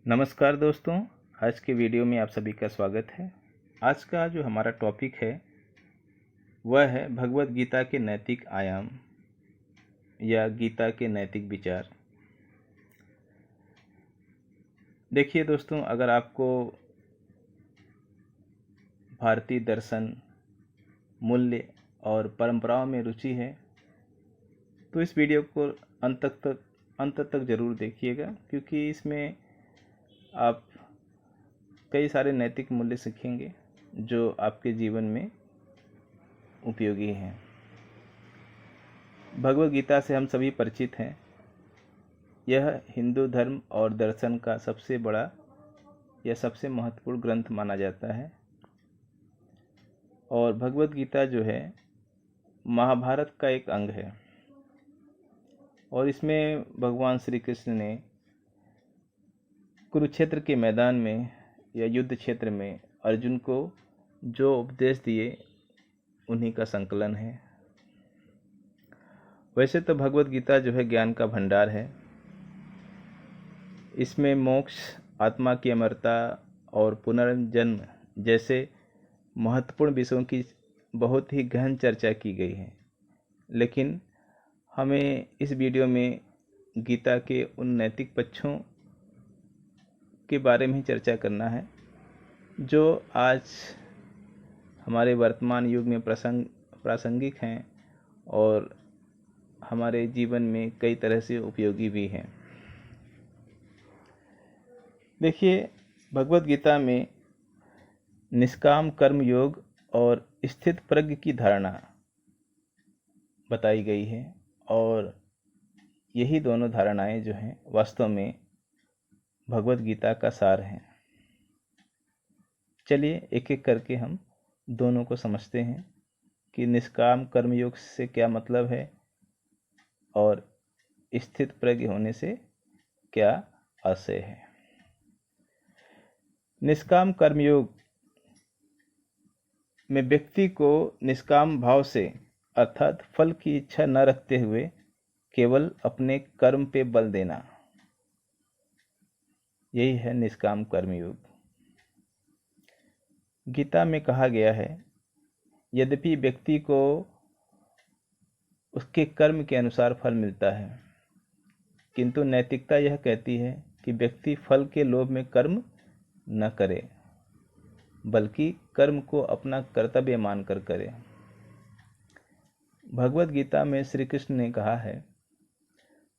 नमस्कार दोस्तों, आज के वीडियो में आप सभी का स्वागत है। आज का जो हमारा टॉपिक है वह है भगवत गीता के नैतिक आयाम या गीता के नैतिक विचार। देखिए दोस्तों, अगर आपको भारतीय दर्शन, मूल्य और परंपराओं में रुचि है तो इस वीडियो को अंत तक ज़रूर देखिएगा, क्योंकि इसमें आप कई सारे नैतिक मूल्य सीखेंगे जो आपके जीवन में उपयोगी हैं। भगवत गीता से हम सभी परिचित हैं। यह हिंदू धर्म और दर्शन का सबसे बड़ा या सबसे महत्वपूर्ण ग्रंथ माना जाता है और भगवत गीता जो है महाभारत का एक अंग है और इसमें भगवान श्री कृष्ण ने कुरुक्षेत्र के मैदान में या युद्ध क्षेत्र में अर्जुन को जो उपदेश दिए उन्हीं का संकलन है। वैसे तो भगवत गीता जो है ज्ञान का भंडार है। इसमें मोक्ष, आत्मा की अमरता और पुनर्जन्म जैसे महत्वपूर्ण विषयों की बहुत ही गहन चर्चा की गई है, लेकिन हमें इस वीडियो में गीता के उन नैतिक पक्षों के बारे में ही चर्चा करना है जो आज हमारे वर्तमान युग में प्रासंगिक हैं और हमारे जीवन में कई तरह से उपयोगी भी हैं। देखिए, भगवत गीता में निष्काम कर्म योग और स्थित प्रज्ञ की धारणा बताई गई है और यही दोनों धारणाएं जो हैं वास्तव में भगवत गीता का सार हैं। चलिए एक एक करके हम दोनों को समझते हैं कि निष्काम कर्मयोग से क्या मतलब है और स्थित प्रज्ञ होने से क्या आशय है। निष्काम कर्मयोग में व्यक्ति को निष्काम भाव से अर्थात फल की इच्छा न रखते हुए केवल अपने कर्म पे बल देना, यही है निष्काम कर्मयोग। गीता में कहा गया है, यद्यपि व्यक्ति को उसके कर्म के अनुसार फल मिलता है, किंतु नैतिकता यह कहती है कि व्यक्ति फल के लोभ में कर्म न करे, बल्कि कर्म को अपना कर्तव्य मानकर करे। भगवत गीता में श्री कृष्ण ने कहा है,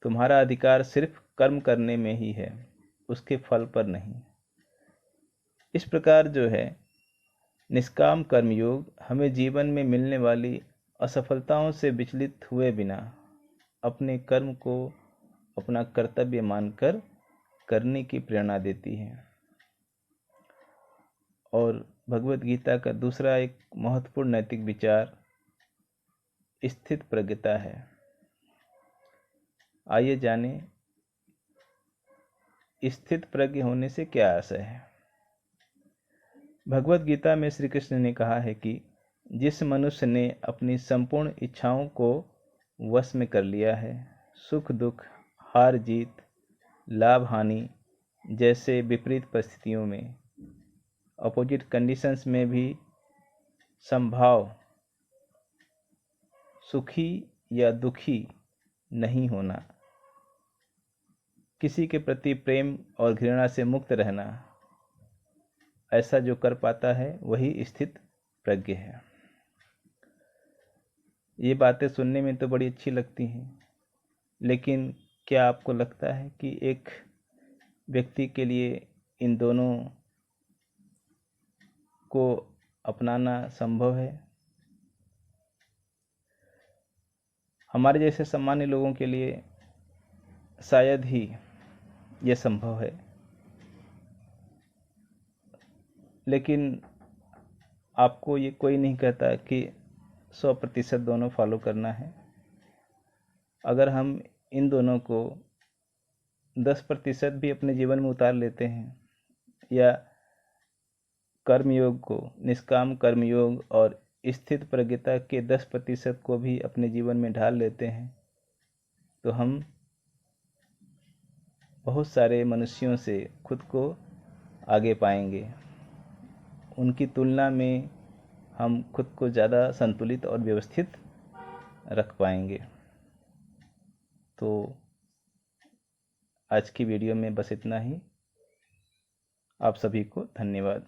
तुम्हारा अधिकार सिर्फ कर्म करने में ही है, उसके फल पर नहीं। इस प्रकार जो है निष्काम कर्मयोग हमें जीवन में मिलने वाली असफलताओं से विचलित हुए बिना अपने कर्म को अपना कर्तव्य मानकर करने की प्रेरणा देती है। और भगवत गीता का दूसरा एक महत्वपूर्ण नैतिक विचार स्थित प्रज्ञता है। आइए जानें स्थित प्रज्ञ होने से क्या आशय है। भगवत गीता में श्री कृष्ण ने कहा है कि जिस मनुष्य ने अपनी संपूर्ण इच्छाओं को वश में कर लिया है, सुख दुख, हार जीत, लाभ हानि जैसे विपरीत परिस्थितियों में, अपोजिट कंडीशंस में भी संभाव सुखी या दुखी नहीं होना, किसी के प्रति प्रेम और घृणा से मुक्त रहना, ऐसा जो कर पाता है वही स्थित प्रज्ञ है। ये बातें सुनने में तो बड़ी अच्छी लगती हैं, लेकिन क्या आपको लगता है कि एक व्यक्ति के लिए इन दोनों को अपनाना संभव है? हमारे जैसे सामान्य लोगों के लिए शायद ही यह संभव है, लेकिन आपको ये कोई नहीं कहता कि 100% दोनों फॉलो करना है। अगर हम इन दोनों को 10% भी अपने जीवन में उतार लेते हैं या कर्मयोग को, निष्काम कर्मयोग और स्थित प्रज्ञता के 10% को भी अपने जीवन में ढाल लेते हैं, तो हम बहुत सारे मनुष्यों से खुद को आगे पाएंगे। उनकी तुलना में हम खुद को ज़्यादा संतुलित और व्यवस्थित रख पाएंगे। तो आज की वीडियो में बस इतना ही। आप सभी को धन्यवाद।